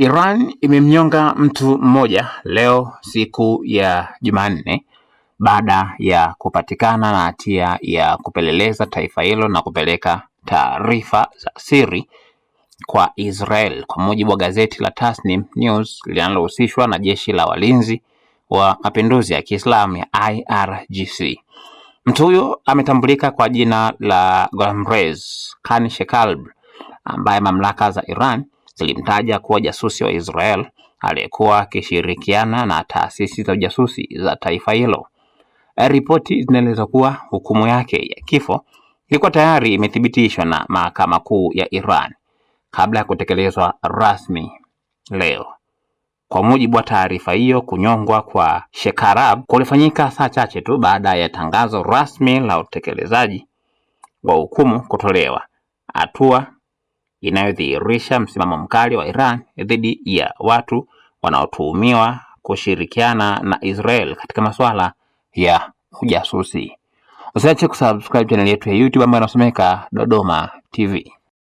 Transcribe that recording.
Iran imemnyonga mtu mmoja leo siku ya Jumanne baada ya kupatikana na hatia ya kupeleleza taifa hilo na kupeleka taarifa za siri kwa Israel, kwa mujibu wa gazeti la Tasnim News linalohusishwa na jeshi la walinzi wa mapinduzi ya Kiislamu ya IRGC. Mtu huyo ametambulika kwa jina la Ghamrez Khan Shekalb, ambaye mamlaka za Iran zilimtaja kuwa jasusi wa Israel aliyekuwa akishirikiana na taasisi za ujasusi za taifa hilo. Ripoti zinaeleza kuwa hukumu yake ya kifo ilikuwa tayari imethibitishwa na mahakama kuu ya Iran kabla ya kutekelezwa rasmi leo. Kwa mujibu wa taarifa hiyo, kunyongwa kwa Shekalb kulifanyika saa chache tu baada ya tangazo rasmi la utekelezaji wa hukumu kutolewa, hatua inayodhihirisha msimamo mkali wa Iran dhidi ya watu wanaotuhumiwa kushirikiana na Israel katika masuala ya ujasusi. Usiache kusubscribe channel yetu ya YouTube ambayo inasomeka Dodoma TV.